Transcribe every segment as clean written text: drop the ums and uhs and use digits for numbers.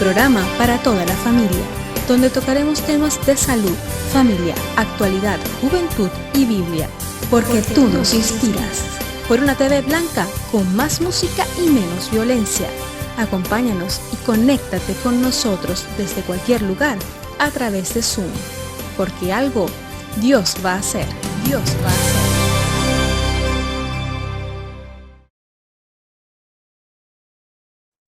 programa para toda la familia, donde tocaremos temas de salud, familia, actualidad, juventud y Biblia, porque tú nos inspiras. Por una TV blanca con más música y menos violencia. Acompáñanos y conéctate con nosotros desde cualquier lugar a través de Zoom, porque algo Dios va a hacer. Dios va a hacer.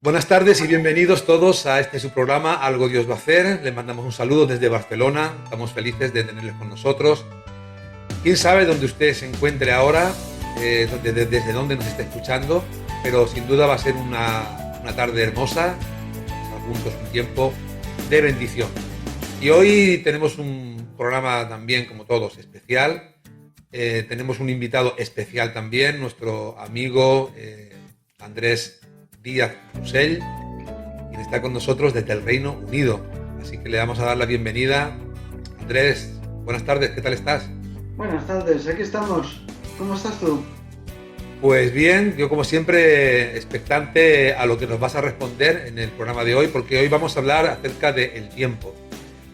Buenas tardes y bienvenidos todos a su programa Algo Dios va a hacer. Les mandamos un saludo desde Barcelona. Estamos felices de tenerles con nosotros. Quién sabe dónde usted se encuentre ahora, desde dónde nos está escuchando, pero sin duda va a ser una tarde hermosa, juntos un tiempo de bendición. Y hoy tenemos un programa también, como todos, especial. Tenemos un invitado especial también, nuestro amigo Andrés Díaz Roussel, quien está con nosotros desde el Reino Unido. Así que le vamos a dar la bienvenida. Andrés, buenas tardes, ¿qué tal estás? Buenas tardes, aquí estamos. ¿Cómo estás tú? Pues bien, yo como siempre expectante a lo que nos vas a responder en el programa de hoy, porque hoy vamos a hablar acerca del tiempo.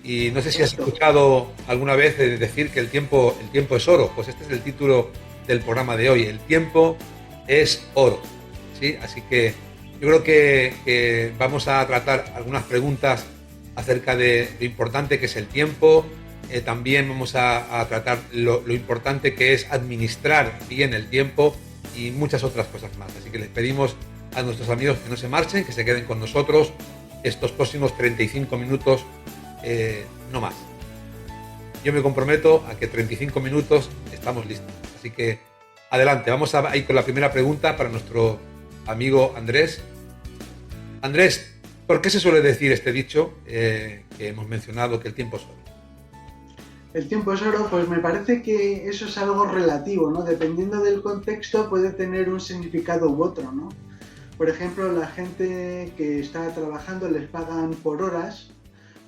Y no sé si has escuchado alguna vez decir que el tiempo es oro. Pues este es el título del programa de hoy, el tiempo es oro. ¿Sí? Así que yo creo que vamos a tratar algunas preguntas acerca de lo importante que es el tiempo. También vamos a tratar lo importante que es administrar bien el tiempo y muchas otras cosas más. Así que les pedimos a nuestros amigos que no se marchen, que se queden con nosotros estos próximos 35 minutos, no más. Yo me comprometo a que 35 minutos estamos listos. Así que adelante, vamos a ir con la primera pregunta para nuestro amigo Andrés. Andrés, ¿por qué se suele decir este dicho que hemos mencionado, que el tiempo es oro? El tiempo es oro, pues me parece que eso es algo relativo, ¿no? Dependiendo del contexto puede tener un significado u otro, ¿no? Por ejemplo, la gente que está trabajando les pagan por horas,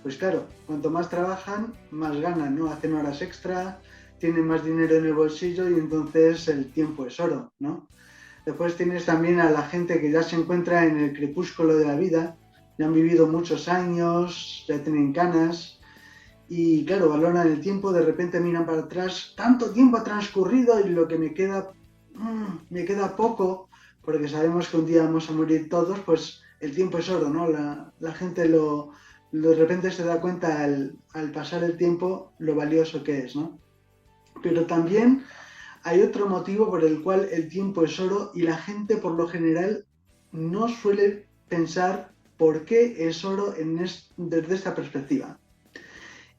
pues claro, cuanto más trabajan, más ganan, ¿no? Hacen horas extra, tienen más dinero en el bolsillo y entonces el tiempo es oro, ¿no? Después tienes también a la gente que ya se encuentra en el crepúsculo de la vida, ya han vivido muchos años, ya tienen canas y claro, valoran el tiempo, de repente miran para atrás, tanto tiempo ha transcurrido y lo que me queda poco, porque sabemos que un día vamos a morir todos, pues el tiempo es oro, ¿no? La gente de repente se da cuenta al pasar el tiempo lo valioso que es, ¿no? Pero también hay otro motivo por el cual el tiempo es oro y la gente por lo general no suele pensar por qué es oro desde esta perspectiva.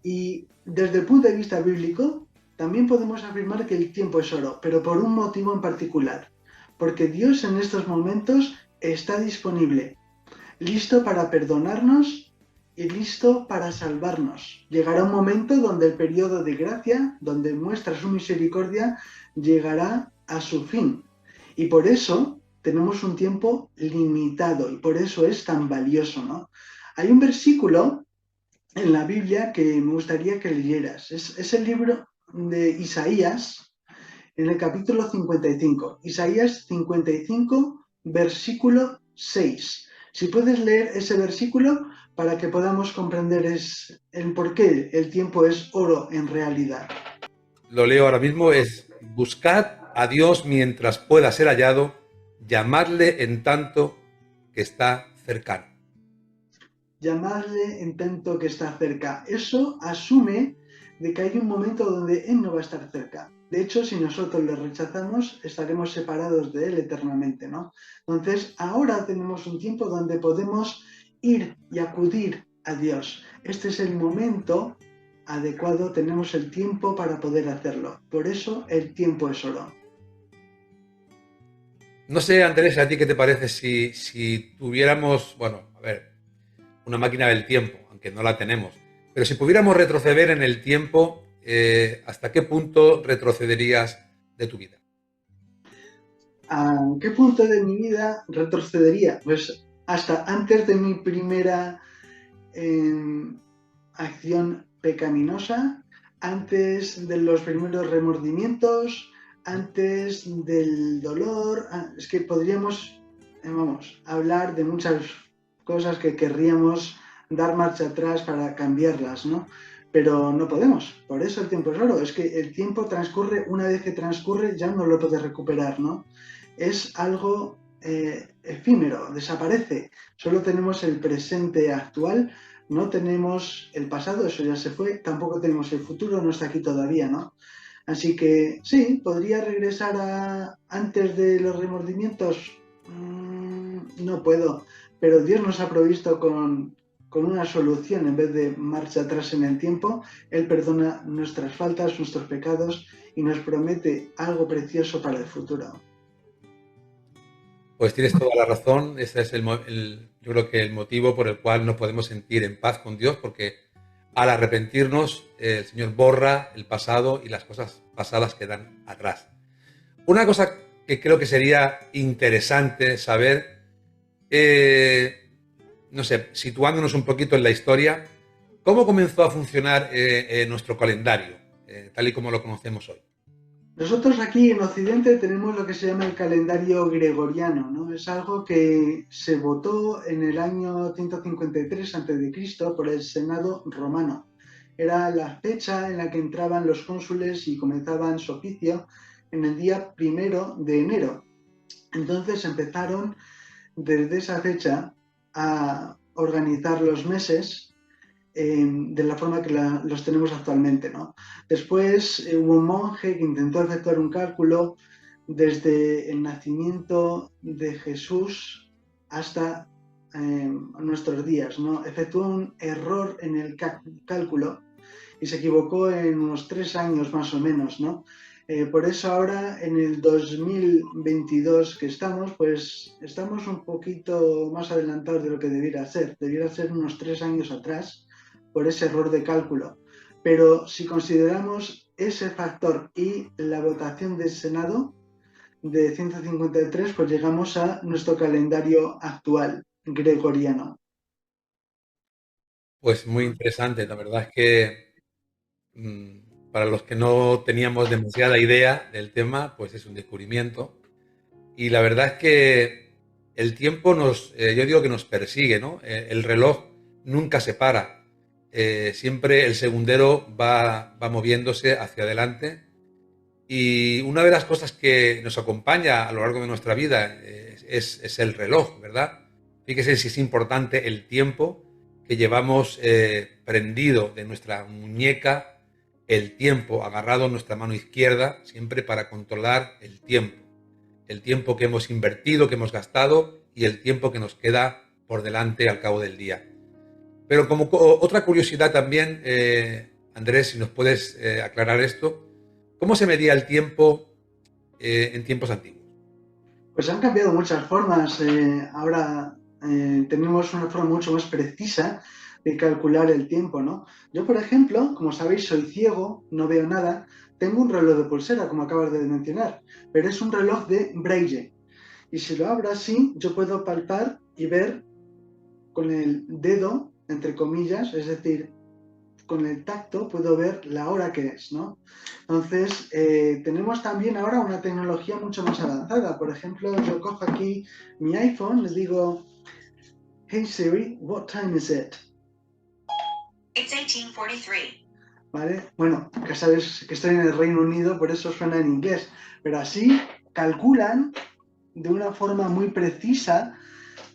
Y desde el punto de vista bíblico también podemos afirmar que el tiempo es oro, pero por un motivo en particular. Porque Dios en estos momentos está disponible, listo para perdonarnos y listo para salvarnos. Llegará un momento donde el periodo de gracia, donde muestra su misericordia, llegará a su fin. Y por eso tenemos un tiempo limitado y por eso es tan valioso, ¿no? Hay un versículo en la Biblia que me gustaría que leyeras. Es el libro de Isaías, en el capítulo 55. Isaías 55, versículo 6. Si puedes leer ese versículo para que podamos comprender el por qué el tiempo es oro en realidad. Lo leo ahora mismo, es: buscad a Dios mientras pueda ser hallado, llamadle en tanto que está cercano. Llamadle en tanto que está cerca. Eso asume de que hay un momento donde Él no va a estar cerca. De hecho, si nosotros le rechazamos, estaremos separados de Él eternamente, ¿no? Entonces, ahora tenemos un tiempo donde podemos ir y acudir a Dios. Este es el momento adecuado, tenemos el tiempo para poder hacerlo. Por eso, el tiempo es oro. No sé, Andrés, ¿a ti qué te parece si tuviéramos, una máquina del tiempo, aunque no la tenemos, pero si pudiéramos retroceder en el tiempo, ¿hasta qué punto retrocederías de tu vida? ¿A qué punto de mi vida retrocedería? Pues hasta antes de mi primera acción pecaminosa, antes de los primeros remordimientos, antes del dolor. Es que podríamos, hablar de muchas cosas que querríamos dar marcha atrás para cambiarlas, ¿no? Pero no podemos, por eso el tiempo es oro, es que el tiempo transcurre, una vez que transcurre ya no lo puedes recuperar, ¿no? Es algo efímero, desaparece, solo tenemos el presente actual, no tenemos el pasado, eso ya se fue, tampoco tenemos el futuro, no está aquí todavía, ¿no? Así que sí, podría regresar a antes de los remordimientos. No puedo, pero Dios nos ha provisto con una solución en vez de marcha atrás en el tiempo. Él perdona nuestras faltas, nuestros pecados y nos promete algo precioso para el futuro. Pues tienes toda la razón. Ese es yo creo que el motivo por el cual nos podemos sentir en paz con Dios, porque al arrepentirnos, el Señor borra el pasado y las cosas pasadas quedan atrás. Una cosa que creo que sería interesante saber, no sé, situándonos un poquito en la historia, ¿cómo comenzó a funcionar nuestro calendario, tal y como lo conocemos hoy? Nosotros aquí en Occidente tenemos lo que se llama el calendario gregoriano, ¿no? Es algo que se votó en el año 153 a.C. por el Senado romano. Era la fecha en la que entraban los cónsules y comenzaban su oficio en el día 1 de enero. Entonces empezaron desde esa fecha a organizar los meses de la forma que los tenemos actualmente, ¿no? Después hubo un monje que intentó efectuar un cálculo desde el nacimiento de Jesús hasta nuestros días, ¿no? Efectuó un error en el cálculo y se equivocó en unos 3 años más o menos, ¿no? Por eso ahora en el 2022 que estamos, pues estamos un poquito más adelantados de lo que debiera ser. Debiera ser unos 3 años atrás por ese error de cálculo. Pero si consideramos ese factor y la votación del Senado de 153, pues llegamos a nuestro calendario actual, gregoriano. Pues muy interesante. La verdad es que para los que no teníamos demasiada idea del tema, pues es un descubrimiento. Y la verdad es que el tiempo yo digo que nos persigue, ¿no? El reloj nunca se para. Siempre el segundero va moviéndose hacia adelante. Y una de las cosas que nos acompaña a lo largo de nuestra vida es el reloj, ¿verdad? Fíjese si es importante el tiempo que llevamos prendido de nuestra muñeca, el tiempo agarrado en nuestra mano izquierda, siempre para controlar el tiempo. El tiempo que hemos invertido, que hemos gastado y el tiempo que nos queda por delante al cabo del día. Pero como otra curiosidad también, Andrés, si nos puedes aclarar esto, ¿cómo se medía el tiempo en tiempos antiguos? Pues han cambiado muchas formas. Ahora tenemos una forma mucho más precisa de calcular el tiempo, ¿no? Yo, por ejemplo, como sabéis, soy ciego, no veo nada. Tengo un reloj de pulsera, como acabas de mencionar, pero es un reloj de Braille. Y si lo abro así, yo puedo palpar y ver con el dedo, entre comillas, es decir, con el tacto puedo ver la hora que es, ¿no? Entonces, tenemos también ahora una tecnología mucho más avanzada. Por ejemplo, yo cojo aquí mi iPhone, le digo, hey Siri, what time is it? It's 1843. ¿Vale? Bueno, que sabes que estoy en el Reino Unido, por eso suena en inglés. Pero así calculan de una forma muy precisa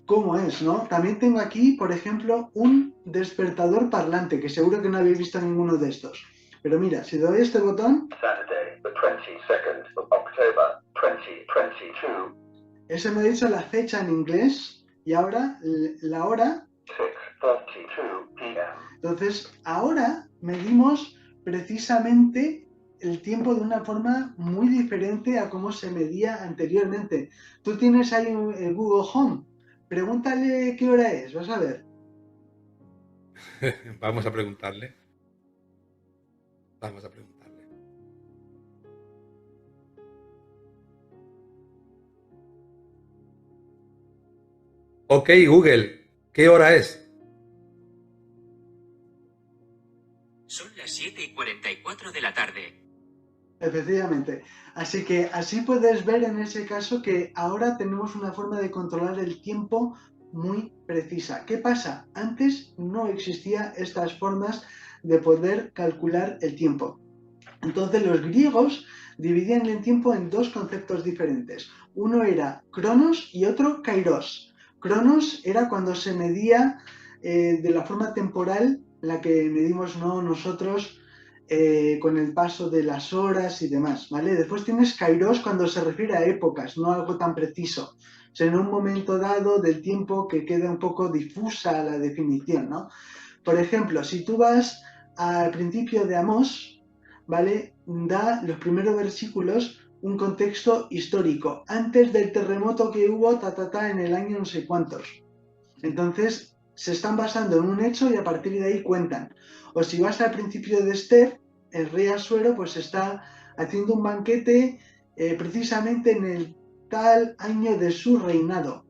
cómo es, ¿no? También tengo aquí, por ejemplo, un despertador parlante, que seguro que no habéis visto ninguno de estos. Pero mira, si doy este botón, Saturday, the 22nd of October, 2022, ese me ha dicho la fecha en inglés y ahora la hora. 6:32 p.m. Entonces, ahora medimos precisamente el tiempo de una forma muy diferente a cómo se medía anteriormente. Tú tienes ahí el Google Home. Pregúntale qué hora es, vas a ver. Vamos a preguntarle. Vamos a preguntarle. Ok, Google, ¿qué hora es? Son las 7:44 de la tarde. Efectivamente. Así que así puedes ver en ese caso que ahora tenemos una forma de controlar el tiempo muy precisa. ¿Qué pasa? Antes no existían estas formas de poder calcular el tiempo. Entonces los griegos dividían el tiempo en dos conceptos diferentes. Uno era cronos y otro kairos. Cronos era cuando se medía de la forma temporal, la que medimos ¿no? nosotros con el paso de las horas y demás, ¿vale? Después tienes kairos cuando se refiere a épocas, no algo tan preciso. O sea, en un momento dado del tiempo que queda un poco difusa la definición, ¿no? Por ejemplo, si tú vas al principio de Amós, ¿vale? Da los primeros versículos un contexto histórico, antes del terremoto que hubo, en el año no sé cuántos. Entonces, se están basando en un hecho y a partir de ahí cuentan. O si vas al principio de Esther, el rey Asuero pues está haciendo un banquete precisamente en el tal año de su reinado.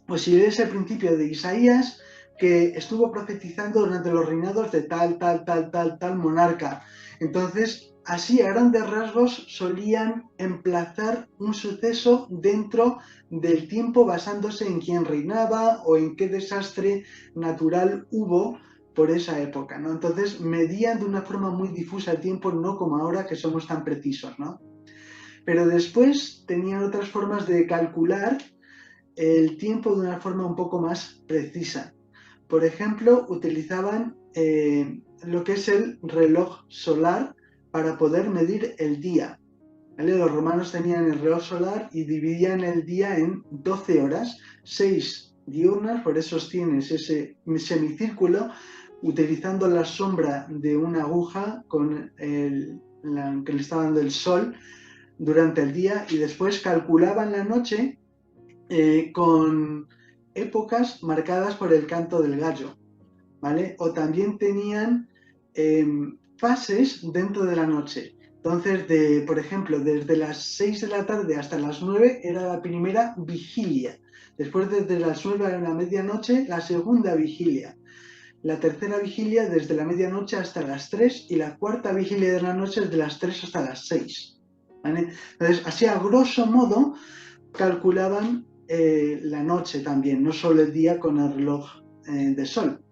O si ves el principio de Isaías, que estuvo profetizando durante los reinados de tal monarca. Entonces, así a grandes rasgos solían emplazar un suceso dentro del tiempo basándose en quién reinaba o en qué desastre natural hubo por esa época, ¿no? Entonces medían de una forma muy difusa el tiempo, no como ahora que somos tan precisos, ¿no? Pero después tenían otras formas de calcular el tiempo de una forma un poco más precisa. Por ejemplo, utilizaban lo que es el reloj solar para poder medir el día. ¿Vale? Los romanos tenían el reloj solar y dividían el día en 12 horas, 6 diurnas, por eso tienes ese semicírculo, utilizando la sombra de una aguja con la que le está dando el sol durante el día, y después calculaban la noche con épocas marcadas por el canto del gallo, ¿vale? O también tenían fases dentro de la noche. Entonces, por ejemplo, desde las 6 de la tarde hasta las 9 era la primera vigilia. Después, desde las 9 a la medianoche, la segunda vigilia. La tercera vigilia desde la medianoche hasta las 3 y la cuarta vigilia de la noche desde las 3 hasta las 6. ¿Vale? Entonces, así a grosso modo, calculaban la noche también, no solo el día con el reloj de sol.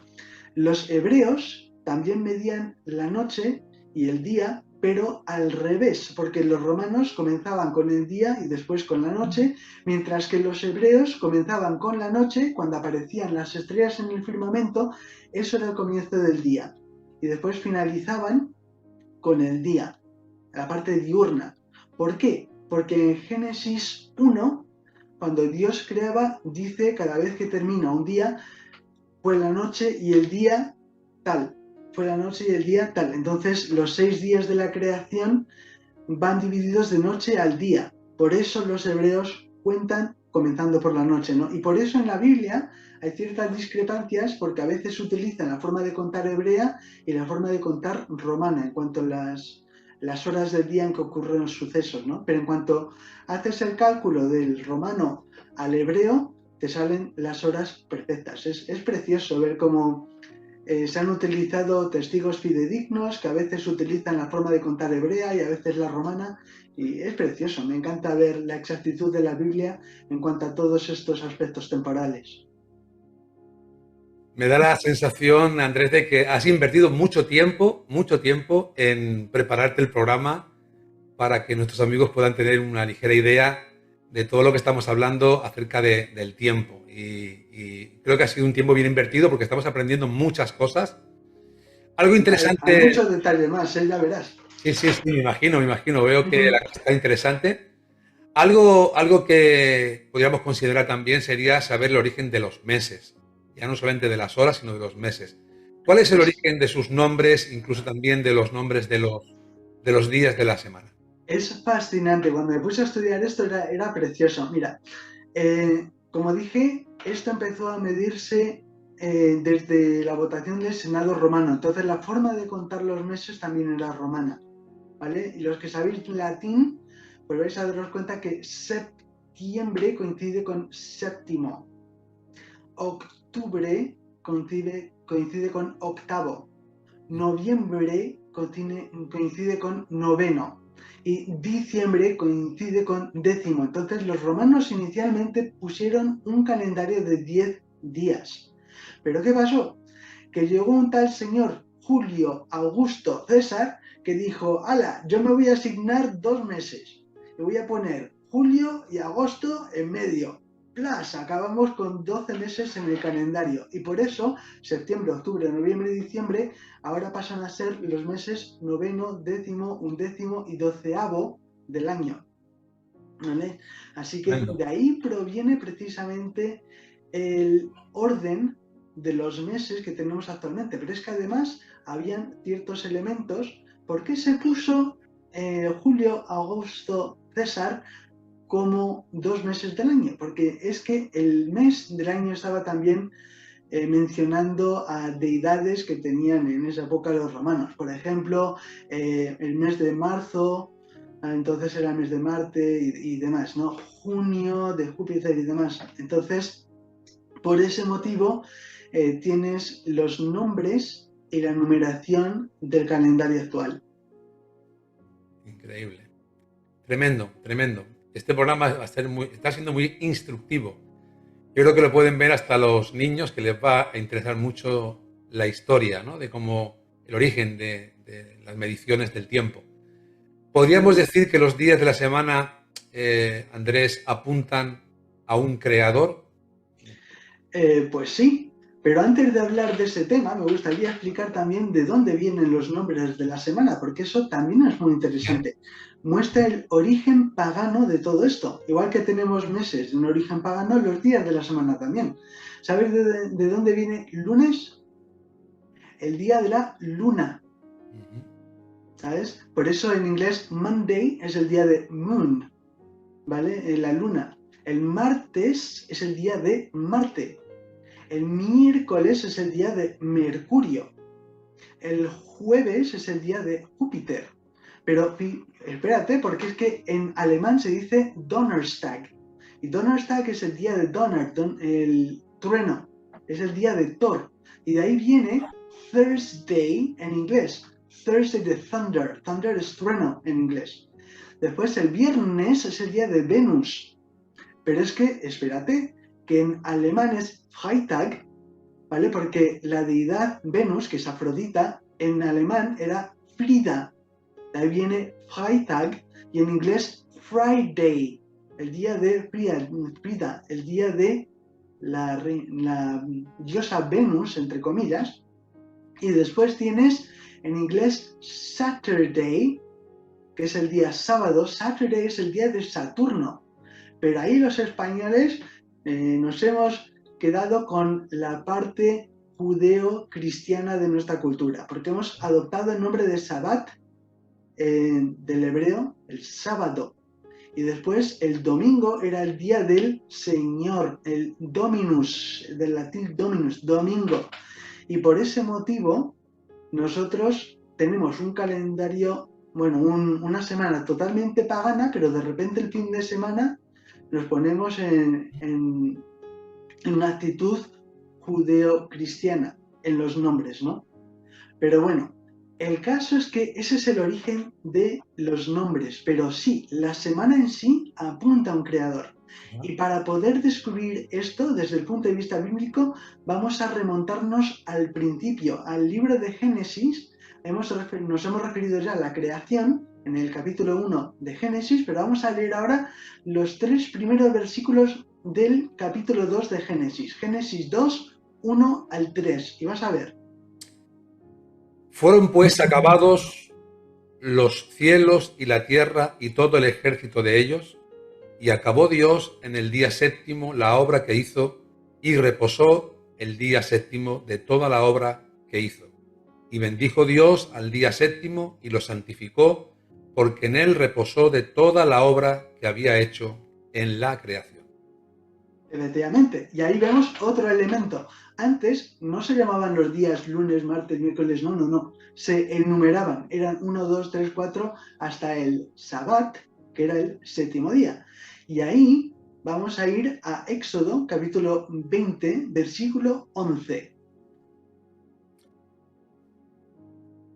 Los hebreos también medían la noche y el día, pero al revés, porque los romanos comenzaban con el día y después con la noche, mientras que los hebreos comenzaban con la noche, cuando aparecían las estrellas en el firmamento, eso era el comienzo del día. Y después finalizaban con el día, la parte diurna. ¿Por qué? Porque en Génesis 1, cuando Dios creaba, dice cada vez que termina un día, fue la noche y el día tal, fue la noche y el día tal. Entonces los 6 días de la creación van divididos de noche al día. Por eso los hebreos cuentan comenzando por la noche, ¿no? Y por eso en la Biblia hay ciertas discrepancias, porque a veces se utiliza la forma de contar hebrea y la forma de contar romana en cuanto a las horas del día en que ocurren los sucesos, ¿no? Pero en cuanto haces el cálculo del romano al hebreo, te salen las horas perfectas. Es precioso ver cómo se han utilizado testigos fidedignos que a veces utilizan la forma de contar hebrea y a veces la romana, y es precioso. Me encanta ver la exactitud de la Biblia en cuanto a todos estos aspectos temporales. Me da la sensación, Andrés, de que has invertido mucho tiempo en prepararte el programa para que nuestros amigos puedan tener una ligera idea de todo lo que estamos hablando acerca del tiempo. Y creo que ha sido un tiempo bien invertido porque estamos aprendiendo muchas cosas. Algo interesante. Hay muchos detalles más, ya verás. Sí, me imagino. Veo que la cosa está interesante. Algo que podríamos considerar también sería saber el origen de los meses. Ya no solamente de las horas, sino de los meses. ¿Cuál es el origen de sus nombres, incluso también de los nombres de los días de la semana? Es fascinante. Cuando me puse a estudiar esto era precioso. Mira, como dije, esto empezó a medirse desde la votación del Senado romano. Entonces la forma de contar los meses también era romana, ¿vale? Y los que sabéis latín, pues vais a daros cuenta que septiembre coincide con séptimo. Octubre coincide con octavo. Noviembre coincide con noveno. Y diciembre coincide con décimo. Entonces los romanos inicialmente pusieron un calendario de 10 días. ¿Pero qué pasó? Que llegó un tal señor Julio Augusto César que dijo, ala, yo me voy a asignar 2 meses. Le voy a poner julio y agosto en medio. Plus, acabamos con 12 meses en el calendario. Y por eso, septiembre, octubre, noviembre y diciembre, ahora pasan a ser los meses noveno, décimo, undécimo y doceavo del año. ¿Vale? Así que de ahí proviene precisamente el orden de los meses que tenemos actualmente. Pero es que además habían ciertos elementos. ¿Por qué se puso Julio, Augusto, César como 2 meses del año? Porque es que el mes del año estaba también mencionando a deidades que tenían en esa época los romanos. Por ejemplo, el mes de marzo, entonces era el mes de Marte y demás, ¿no? Junio de Júpiter y demás. Entonces, por ese motivo, tienes los nombres y la numeración del calendario actual. Increíble. Tremendo, tremendo. Este programa está siendo muy instructivo. Yo creo que lo pueden ver hasta los niños, que les va a interesar mucho la historia, ¿no? De cómo el origen de las mediciones del tiempo. ¿Podríamos decir que los días de la semana, Andrés, apuntan a un creador? Pues sí, pero antes de hablar de ese tema, me gustaría explicar también de dónde vienen los nombres de la semana, porque eso también es muy interesante. Muestra el origen pagano de todo esto. Igual que tenemos meses de un origen pagano, los días de la semana también. ¿Sabes de dónde viene lunes? El día de la luna. ¿Sabes? Por eso en inglés Monday es el día de moon, ¿vale? La luna. El martes es el día de Marte. El miércoles es el día de Mercurio. El jueves es el día de Júpiter. Pero espérate, porque es que en alemán se dice Donnerstag. Y Donnerstag es el día de Donner, el trueno. Es el día de Thor. Y de ahí viene Thursday en inglés. Thursday de Thunder. Thunder es trueno en inglés. Después el viernes es el día de Venus. Pero es que, espérate, que en alemán es Freitag, ¿vale? Porque la deidad Venus, que es Afrodita, en alemán era Frida. De ahí viene Freitag y en inglés Friday, el día de Frida, el día de la diosa Venus, entre comillas. Y después tienes en inglés Saturday, que es el día sábado. Saturday es el día de Saturno. Pero ahí los españoles nos hemos quedado con la parte judeo-cristiana de nuestra cultura, porque hemos adoptado el nombre de Sabbat del hebreo, el sábado. Y después el domingo era el día del Señor, el Dominus, del latín Dominus, domingo. Y por ese motivo nosotros tenemos un calendario, bueno, una semana totalmente pagana, pero de repente el fin de semana nos ponemos en una actitud judeo-cristiana en los nombres, ¿no? Pero bueno, el caso es que ese es el origen de los nombres, pero sí, la semana en sí apunta a un creador. Y para poder descubrir esto desde el punto de vista bíblico, vamos a remontarnos al principio, al libro de Génesis. Nos hemos referido ya a la creación en el capítulo 1 de Génesis, pero vamos a leer ahora los 3 primeros versículos del capítulo 2 de Génesis. Génesis 2, 1 al 3. Y vas a ver. Fueron pues acabados los cielos y la tierra y todo el ejército de ellos, y acabó Dios en el día séptimo la obra que hizo, y reposó el día séptimo de toda la obra que hizo. Y bendijo Dios al día séptimo y lo santificó, porque en él reposó de toda la obra que había hecho en la creación. Efectivamente, y ahí vemos otro elemento. Antes no se llamaban los días lunes, martes, miércoles, no. Se enumeraban, eran 1, 2, 3, 4, hasta el Sabbat, que era el séptimo día. Y ahí vamos a ir a Éxodo, capítulo 20, versículo 11.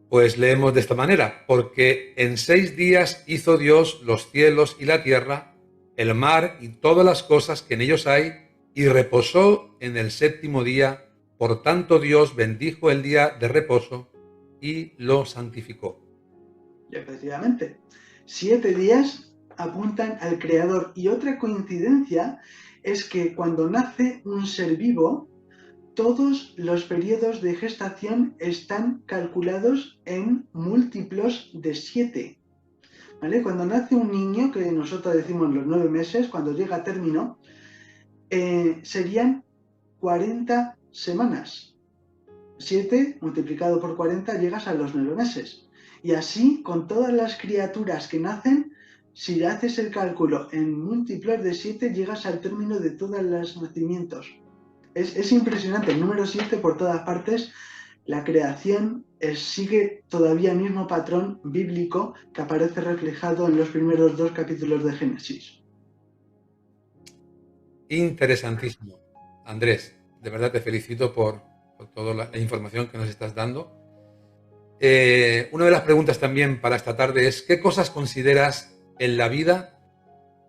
Pues leemos de esta manera: porque en 6 días hizo Dios los cielos y la tierra, el mar y todas las cosas que en ellos hay, y reposó en el séptimo día. Por tanto, Dios bendijo el día de reposo y lo santificó. Y efectivamente, 7 días apuntan al Creador. Y otra coincidencia es que cuando nace un ser vivo, todos los periodos de gestación están calculados en múltiplos de 7. ¿Vale? Cuando nace un niño, que nosotros decimos los 9 meses, cuando llega a término, serían 40 semanas. 7 multiplicado por 40 llegas a los 9 meses. Y así, con todas las criaturas que nacen, si haces el cálculo en múltiplos de 7, llegas al término de todos los nacimientos. Es impresionante, el número 7 por todas partes. La creación sigue todavía el mismo patrón bíblico que aparece reflejado en los primeros 2 capítulos de Génesis. Interesantísimo. Andrés, de verdad te felicito por toda la información que nos estás dando. Una de las preguntas también para esta tarde es: ¿qué cosas consideras en la vida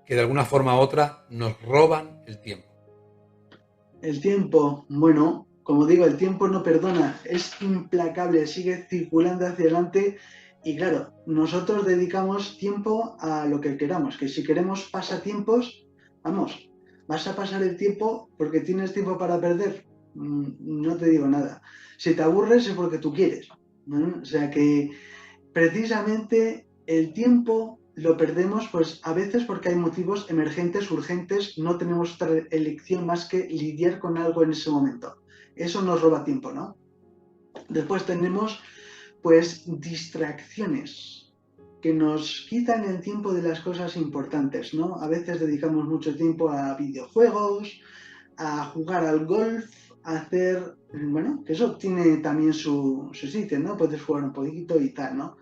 que de alguna forma u otra nos roban el tiempo? El tiempo, bueno, como digo, el tiempo no perdona, es implacable, sigue circulando hacia adelante y claro, nosotros dedicamos tiempo a lo que queramos, que si queremos pasatiempos, vamos, vas a pasar el tiempo porque tienes tiempo para perder, no te digo nada. Si te aburres es porque tú quieres, ¿no? O sea que precisamente el tiempo lo perdemos pues a veces porque hay motivos emergentes, urgentes, no tenemos otra elección más que lidiar con algo en ese momento. Eso nos roba tiempo, ¿no? Después tenemos pues distracciones que nos quitan el tiempo de las cosas importantes, ¿no? A veces dedicamos mucho tiempo a videojuegos, a jugar al golf, a hacer, bueno, que eso tiene también su sitio, ¿no? Puedes jugar un poquito y tal, ¿no?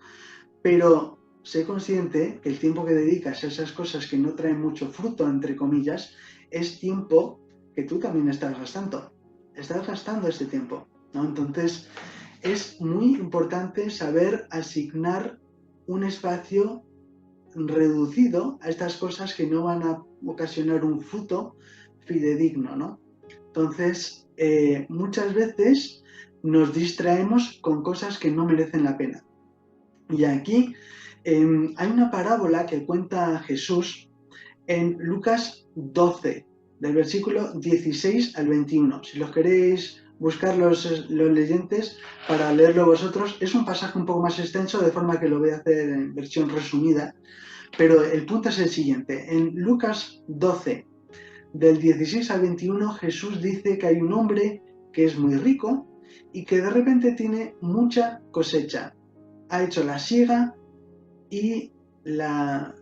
Pero sé consciente que el tiempo que dedicas a esas cosas que no traen mucho fruto, entre comillas, es tiempo que tú también estás gastando. Estás gastando ese tiempo, ¿no? Entonces, es muy importante saber asignar un espacio reducido a estas cosas que no van a ocasionar un fruto fidedigno, ¿no? Entonces, muchas veces nos distraemos con cosas que no merecen la pena. Y aquí hay una parábola que cuenta Jesús en Lucas 12, del versículo 16 al 21. Si los queréis buscar los leyentes para leerlo vosotros, es un pasaje un poco más extenso, de forma que lo voy a hacer en versión resumida, pero el punto es el siguiente. En Lucas 12, del 16 al 21, Jesús dice que hay un hombre que es muy rico y que de repente tiene mucha cosecha. Ha hecho la siega y la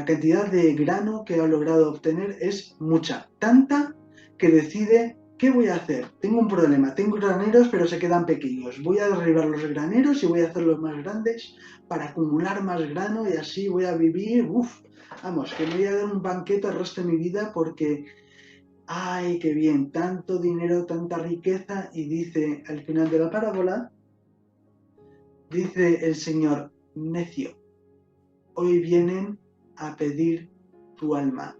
cantidad de grano que ha logrado obtener es mucha, tanta que decide: ¿qué voy a hacer? Tengo un problema, tengo graneros pero se quedan pequeños, voy a derribar los graneros y voy a hacerlos más grandes para acumular más grano y así voy a vivir, vamos, que me voy a dar un banquete el resto de mi vida porque, ¡ay, qué bien! Tanto dinero, tanta riqueza. Y dice al final de la parábola, dice el Señor: necio, hoy vienen a pedir tu alma.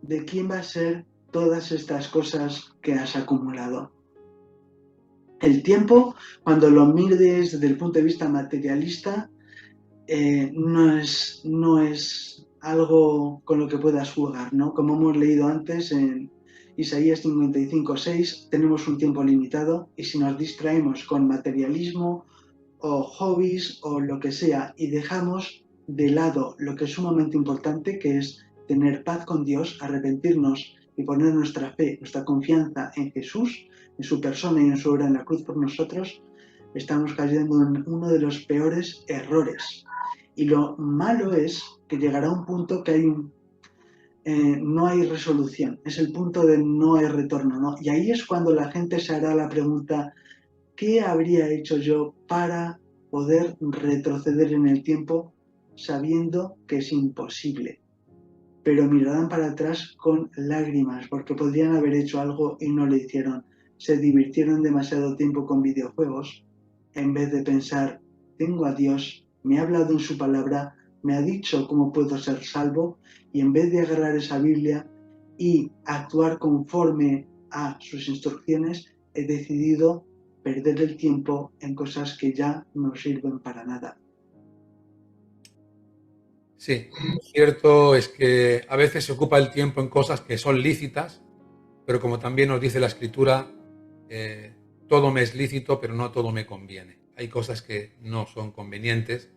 ¿De quién va a ser todas estas cosas que has acumulado? El tiempo, cuando lo mires desde el punto de vista materialista, no es algo con lo que puedas jugar, ¿no? Como hemos leído antes en Isaías 55:6, tenemos un tiempo limitado y si nos distraemos con materialismo o hobbies o lo que sea y dejamos de lado lo que es sumamente importante, que es tener paz con Dios, arrepentirnos y poner nuestra fe, nuestra confianza en Jesús, en su persona y en su obra en la cruz por nosotros, estamos cayendo en uno de los peores errores. Y lo malo es que llegará un punto que no hay resolución, es el punto de no hay retorno, ¿no? Y ahí es cuando la gente se hará la pregunta: ¿qué habría hecho yo para poder retroceder en el tiempo sabiendo que es imposible? Pero mirarán para atrás con lágrimas porque podrían haber hecho algo y no lo hicieron. Se divirtieron demasiado tiempo con videojuegos en vez de pensar: tengo a Dios, me ha hablado en su palabra, me ha dicho cómo puedo ser salvo, y en vez de agarrar esa Biblia y actuar conforme a sus instrucciones, he decidido perder el tiempo en cosas que ya no sirven para nada. Sí, lo cierto es que a veces se ocupa el tiempo en cosas que son lícitas, pero como también nos dice la Escritura, todo me es lícito, pero no todo me conviene. Hay cosas que no son convenientes,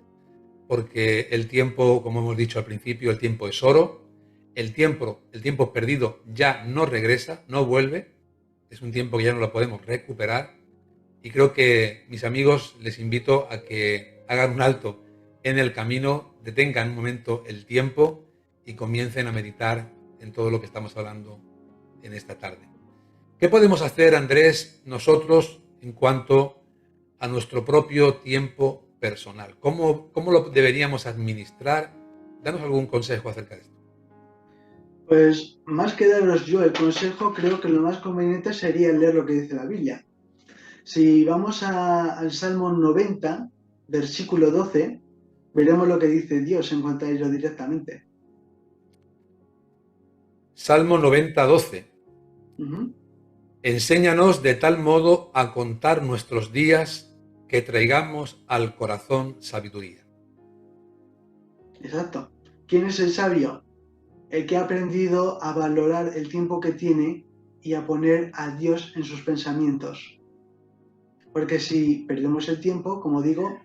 porque el tiempo, como hemos dicho al principio, el tiempo es oro. El tiempo perdido ya no regresa, no vuelve. Es un tiempo que ya no lo podemos recuperar. Y creo que, mis amigos, les invito a que hagan un alto en el camino, detengan un momento el tiempo y comiencen a meditar en todo lo que estamos hablando en esta tarde. ¿Qué podemos hacer, Andrés, nosotros en cuanto a nuestro propio tiempo personal? ¿Cómo lo deberíamos administrar? Danos algún consejo acerca de esto. Pues más que daros yo el consejo, creo que lo más conveniente sería leer lo que dice la Biblia. Si vamos al Salmo 90, versículo 12, veremos lo que dice Dios en cuanto a ello directamente. Salmo 90, 12. Uh-huh. Enséñanos de tal modo a contar nuestros días que traigamos al corazón sabiduría. Exacto. ¿Quién es el sabio? El que ha aprendido a valorar el tiempo que tiene y a poner a Dios en sus pensamientos. Porque si perdemos el tiempo, como digo,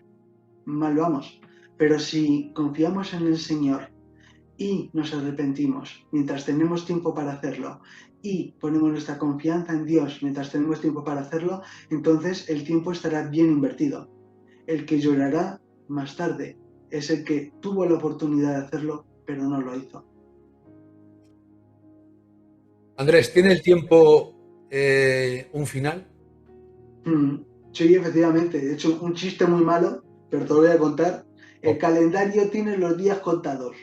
mal vamos. Pero si confiamos en el Señor y nos arrepentimos mientras tenemos tiempo para hacerlo y ponemos nuestra confianza en Dios mientras tenemos tiempo para hacerlo, entonces el tiempo estará bien invertido. El que llorará más tarde es el que tuvo la oportunidad de hacerlo, pero no lo hizo. Andrés, ¿tiene el tiempo un final? Sí, efectivamente. De hecho, un chiste muy malo, pero te lo voy a contar. El calendario tiene los días contados.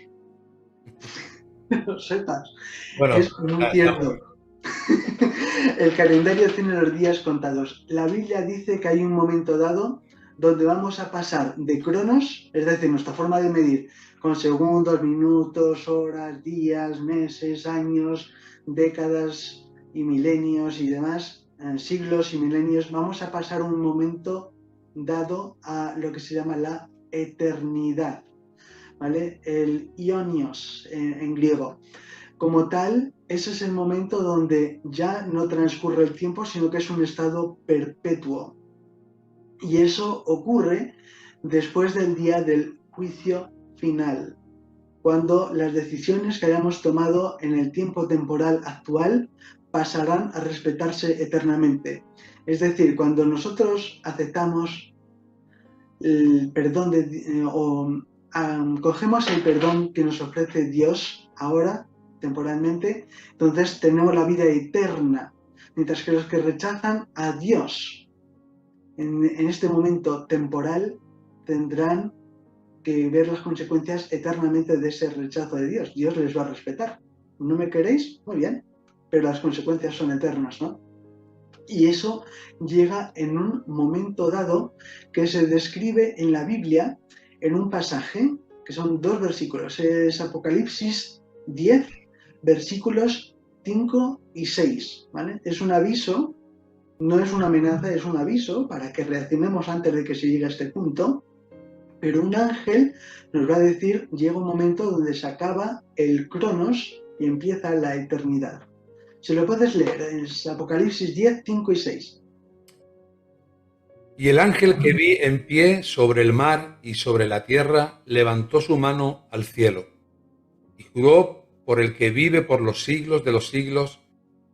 No sepas. Bueno, Es muy cierto. El calendario tiene los días contados. La Biblia dice que hay un momento dado donde vamos a pasar de cronos, es decir, nuestra forma de medir, con segundos, minutos, horas, días, meses, años, décadas y milenios y demás, siglos y milenios, vamos a pasar un momento dado a lo que se llama la eternidad, ¿vale? El ionios en griego. Como tal, ese es el momento donde ya no transcurre el tiempo, sino que es un estado perpetuo. Y eso ocurre después del día del juicio final, cuando las decisiones que hayamos tomado en el tiempo temporal actual pasarán a respetarse eternamente. Es decir, cuando nosotros aceptamos el perdón cogemos el perdón que nos ofrece Dios ahora, temporalmente, entonces tenemos la vida eterna, mientras que los que rechazan a Dios en este momento temporal tendrán que ver las consecuencias eternamente de ese rechazo de Dios. Dios les va a respetar. ¿No me queréis? Muy bien, pero las consecuencias son eternas, ¿no? Y eso llega en un momento dado que se describe en la Biblia en un pasaje, que son 2 versículos, es Apocalipsis 10, versículos 5 y 6, ¿vale? Es un aviso, no es una amenaza, es un aviso para que reaccionemos antes de que se llegue a este punto, pero un ángel nos va a decir, llega un momento donde se acaba el cronos y empieza la eternidad. Si lo puedes leer, es Apocalipsis 10, 5 y 6. Y el ángel que vi en pie sobre el mar y sobre la tierra levantó su mano al cielo y juró por el que vive por los siglos de los siglos,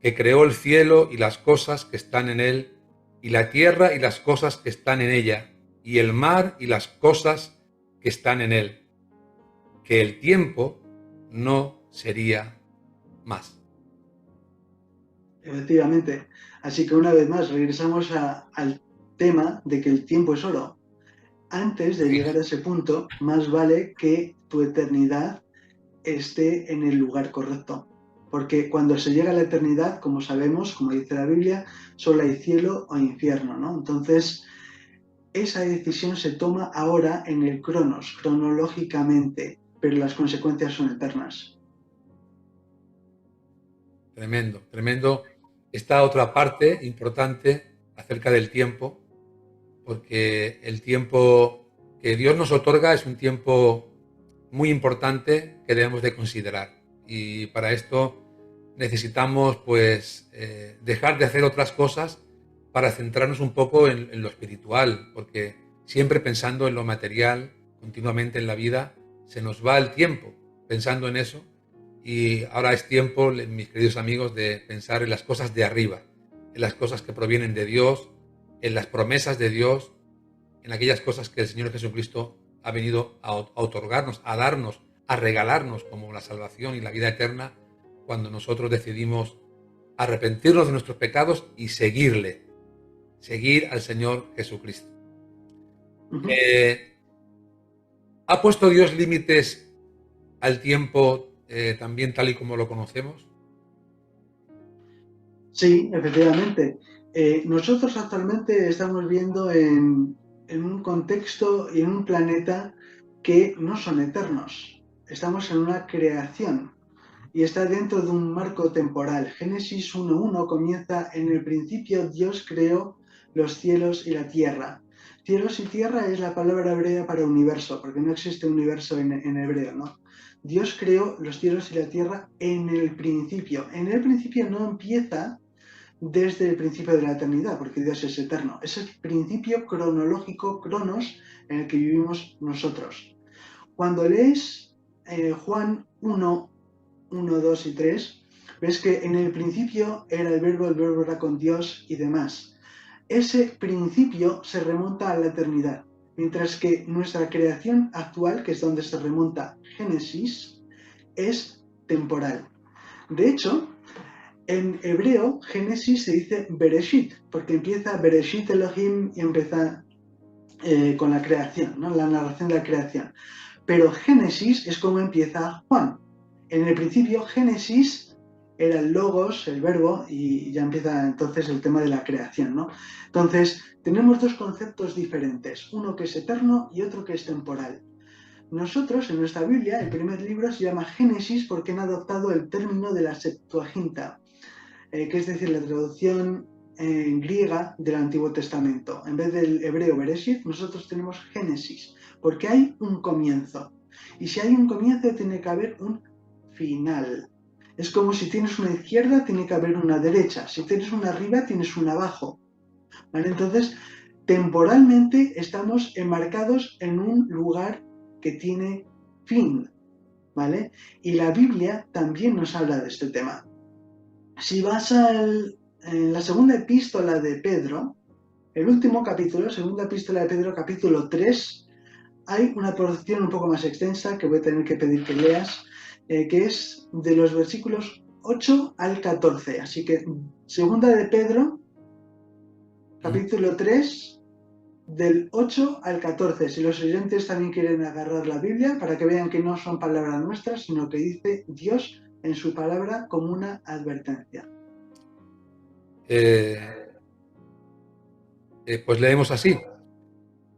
que creó el cielo y las cosas que están en él, y la tierra y las cosas que están en ella, y el mar y las cosas que están en él, que el tiempo no sería más. Efectivamente. Así que una vez más regresamos al tema de que el tiempo es oro. Antes de llegar a ese punto, más vale que tu eternidad esté en el lugar correcto. Porque cuando se llega a la eternidad, como sabemos, como dice la Biblia, solo hay cielo o infierno, ¿no? Entonces, esa decisión se toma ahora en el cronos, cronológicamente, pero las consecuencias son eternas. tremendo, tremendo. Esta otra parte importante acerca del tiempo, porque el tiempo que Dios nos otorga es un tiempo muy importante que debemos de considerar. Y para esto necesitamos pues dejar de hacer otras cosas para centrarnos un poco en lo espiritual, porque siempre pensando en lo material, continuamente en la vida, se nos va el tiempo pensando en eso. Y ahora es tiempo, mis queridos amigos, de pensar en las cosas de arriba, en las cosas que provienen de Dios, en las promesas de Dios, en aquellas cosas que el Señor Jesucristo ha venido a otorgarnos, a darnos, a regalarnos, como la salvación y la vida eterna, cuando nosotros decidimos arrepentirnos de nuestros pecados y seguirle, seguir al Señor Jesucristo. Ujú. ¿Ha puesto Dios límites al tiempo también tal y como lo conocemos? Sí, efectivamente. Nosotros actualmente estamos viendo en un contexto y en un planeta que no son eternos. Estamos en una creación y está dentro de un marco temporal. Génesis 1.1 comienza: en el principio Dios creó los cielos y la tierra. Cielos y tierra es la palabra hebrea para universo, porque no existe universo en hebreo, ¿no? Dios creó los cielos y la tierra en el principio. En el principio no empieza desde el principio de la eternidad, porque Dios es eterno. Es el principio cronológico, cronos, en el que vivimos nosotros. Cuando lees Juan 1, 2 y 3, ves que en el principio era el verbo era con Dios y demás. Ese principio se remonta a la eternidad, mientras que nuestra creación actual, que es donde se remonta Génesis, es temporal. De hecho, en hebreo, Génesis se dice Bereshit, porque empieza Bereshit Elohim y empieza con la creación, ¿no? La narración de la creación. Pero Génesis es como empieza Juan. En el principio, Génesis era el logos, el verbo, y ya empieza entonces el tema de la creación, ¿no? Entonces, tenemos dos conceptos diferentes, uno que es eterno y otro que es temporal. Nosotros, en nuestra Biblia, el primer libro se llama Génesis porque han adoptado el término de la Septuaginta, que es decir, la traducción en griega del Antiguo Testamento. En vez del hebreo Bereshit, nosotros tenemos Génesis, porque hay un comienzo. Y si hay un comienzo, tiene que haber un final. Es como si tienes una izquierda, tiene que haber una derecha. Si tienes una arriba, tienes una abajo. ¿Vale? Entonces, temporalmente estamos enmarcados en un lugar que tiene fin. ¿Vale? Y la Biblia también nos habla de este tema. Si vas en la segunda epístola de Pedro, el último capítulo, segunda epístola de Pedro, capítulo 3, hay una porción un poco más extensa que voy a tener que pedir que leas, que es de los versículos 8 al 14. Así que, segunda de Pedro, capítulo 3, del 8 al 14. Si los oyentes también quieren agarrar la Biblia, para que vean que no son palabras nuestras, sino que dice Dios en su palabra como una advertencia. Pues leemos así.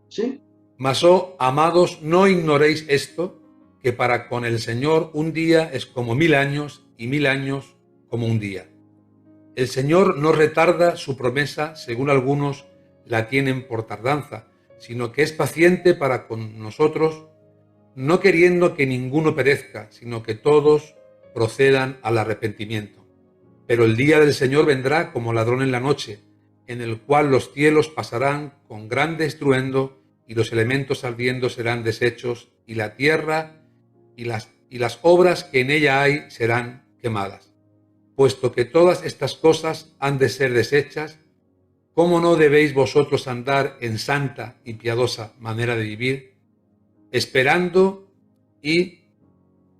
¿Sí? Mas, oh amados, no ignoréis esto, que para con el Señor un día es como 1000 años y 1000 años como un día. El Señor no retarda su promesa, según algunos la tienen por tardanza, sino que es paciente para con nosotros, no queriendo que ninguno perezca, sino que todos procedan al arrepentimiento. Pero el día del Señor vendrá como ladrón en la noche, en el cual los cielos pasarán con grande estruendo, y los elementos ardiendo serán deshechos, y la tierra y las obras que en ella hay serán quemadas. Puesto que todas estas cosas han de ser deshechas, ¿cómo no debéis vosotros andar en santa y piadosa manera de vivir, esperando y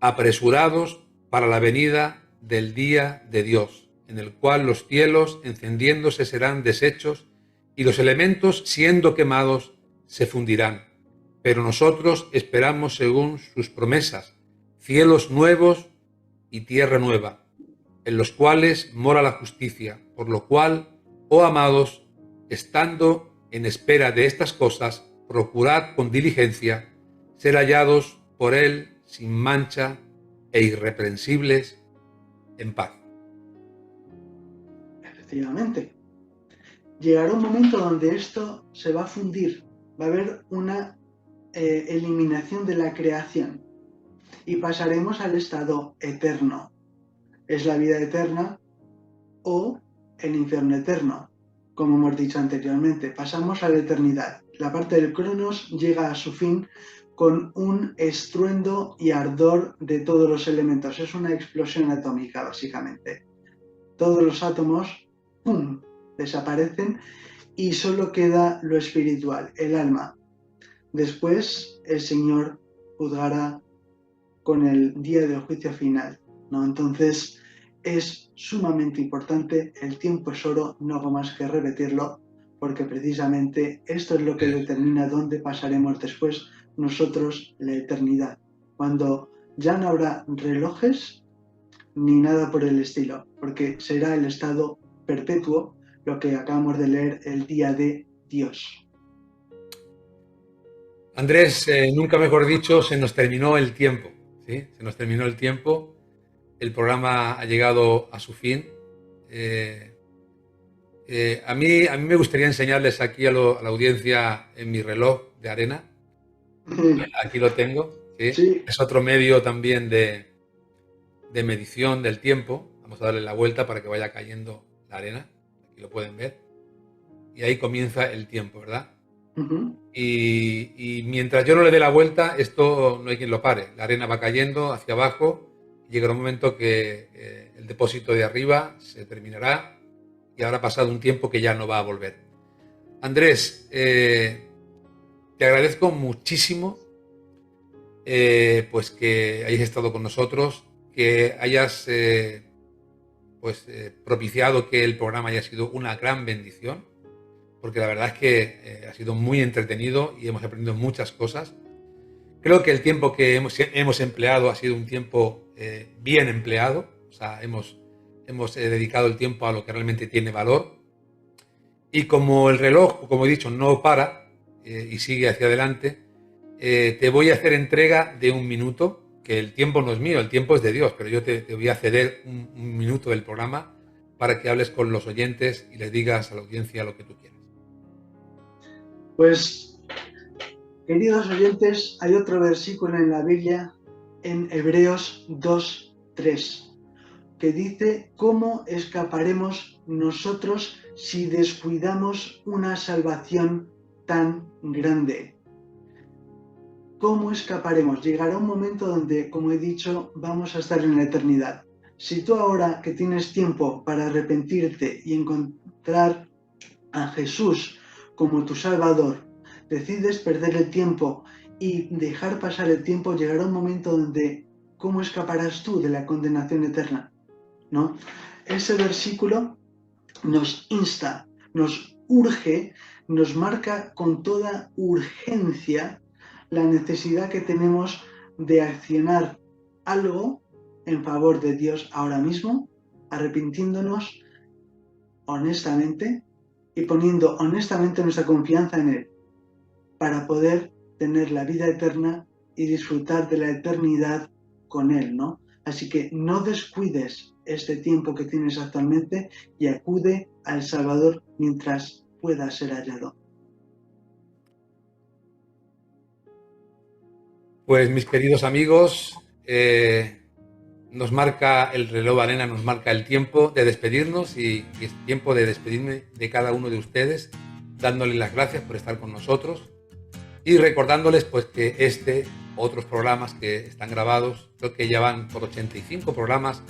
apresurados para la venida del día de Dios, en el cual los cielos encendiéndose serán deshechos y los elementos siendo quemados se fundirán? Pero nosotros esperamos según sus promesas, cielos nuevos y tierra nueva, en los cuales mora la justicia, por lo cual, oh amados, estando en espera de estas cosas, procurad con diligencia ser hallados por Él sin mancha e irreprensibles en paz. efectivamente. Llegará un momento donde esto se va a fundir, va a haber una eliminación de la creación y pasaremos al estado eterno. Es la vida eterna o el infierno eterno, como hemos dicho anteriormente. Pasamos a la eternidad. La parte del Cronos llega a su fin con un estruendo y ardor de todos los elementos. Es una explosión atómica, básicamente. Todos los átomos, ¡pum!, desaparecen y solo queda lo espiritual, el alma. Después el Señor juzgará con el día del juicio final, ¿no? Entonces es sumamente importante, el tiempo es oro, no hago más que repetirlo, porque precisamente esto es lo que determina dónde pasaremos después nosotros la eternidad, cuando ya no habrá relojes ni nada por el estilo, porque será el estado perpetuo, lo que acabamos de leer, el día de Dios. Andrés, nunca mejor dicho, se nos terminó el tiempo, ¿sí? Se nos terminó el tiempo, el programa ha llegado a su fin. A mí me gustaría enseñarles aquí a la audiencia en mi reloj de arena. Aquí lo tengo, ¿sí? Sí. Es otro medio también de medición del tiempo. Vamos a darle la vuelta para que vaya cayendo la arena. Aquí lo pueden ver. Y ahí comienza el tiempo, ¿verdad? Uh-huh. Y mientras yo no le dé la vuelta, esto no hay quien lo pare. La arena va cayendo hacia abajo y llegará un momento que el depósito de arriba se terminará y habrá pasado un tiempo que ya no va a volver. Andrés, te agradezco muchísimo pues que hayas estado con nosotros, que hayas propiciado que el programa haya sido una gran bendición, porque la verdad es que ha sido muy entretenido y hemos aprendido muchas cosas. Creo que el tiempo que hemos empleado ha sido un tiempo bien empleado, o sea, hemos dedicado el tiempo a lo que realmente tiene valor. Y como el reloj, como he dicho, no para y sigue hacia adelante, te voy a hacer entrega de 1 minuto, que el tiempo no es mío, el tiempo es de Dios, pero yo te voy a ceder un minuto del programa para que hables con los oyentes y les digas a la audiencia lo que tú quieras. Pues, queridos oyentes, hay otro versículo en la Biblia, en Hebreos 2:3, que dice: ¿cómo escaparemos nosotros si descuidamos una salvación tan grande? ¿Cómo escaparemos? Llegará un momento donde, como he dicho, vamos a estar en la eternidad. Si tú ahora que tienes tiempo para arrepentirte y encontrar a Jesús como tu Salvador, decides perder el tiempo y dejar pasar el tiempo, llegará un momento donde ¿cómo escaparás tú de la condenación eterna? ¿No? Ese versículo nos insta, nos urge, nos marca con toda urgencia la necesidad que tenemos de accionar algo en favor de Dios ahora mismo, arrepintiéndonos honestamente y poniendo honestamente nuestra confianza en Él, para poder tener la vida eterna y disfrutar de la eternidad con Él, ¿no? Así que no descuides este tiempo que tienes actualmente y acude al Salvador mientras pueda ser hallado. Pues mis queridos amigos, nos marca el reloj de arena, nos marca el tiempo de despedirnos y es tiempo de despedirme de cada uno de ustedes, dándoles las gracias por estar con nosotros y recordándoles pues que otros programas que están grabados, creo que ya van por 85 programas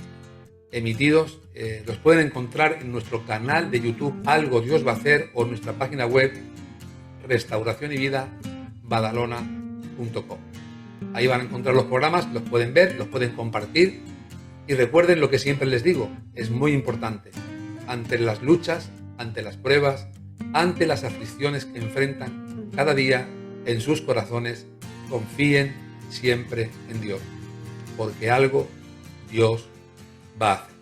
emitidos, los pueden encontrar en nuestro canal de YouTube Algo Dios va a hacer o en nuestra página web restauracionyvida.badalona.com. Ahí van a encontrar los programas, los pueden ver, los pueden compartir y recuerden lo que siempre les digo, es muy importante, ante las luchas, ante las pruebas, ante las aflicciones que enfrentan cada día en sus corazones, confíen siempre en Dios, porque algo Dios va a hacer.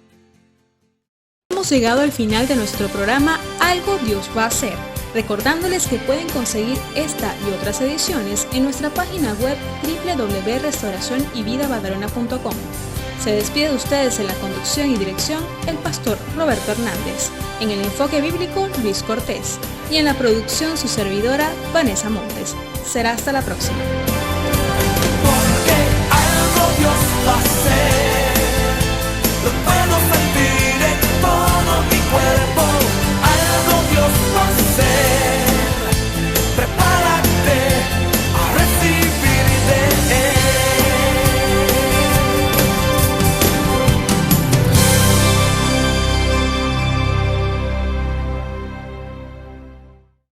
Hemos llegado al final de nuestro programa Algo Dios va a hacer, recordándoles que pueden conseguir esta y otras ediciones en nuestra página web www.restauracionyvidabadalona.com. Se despide de ustedes en la conducción y dirección el pastor Roberto Hernández, en el enfoque bíblico Luis Cortés y en la producción su servidora Vanessa Montes. Será hasta la próxima.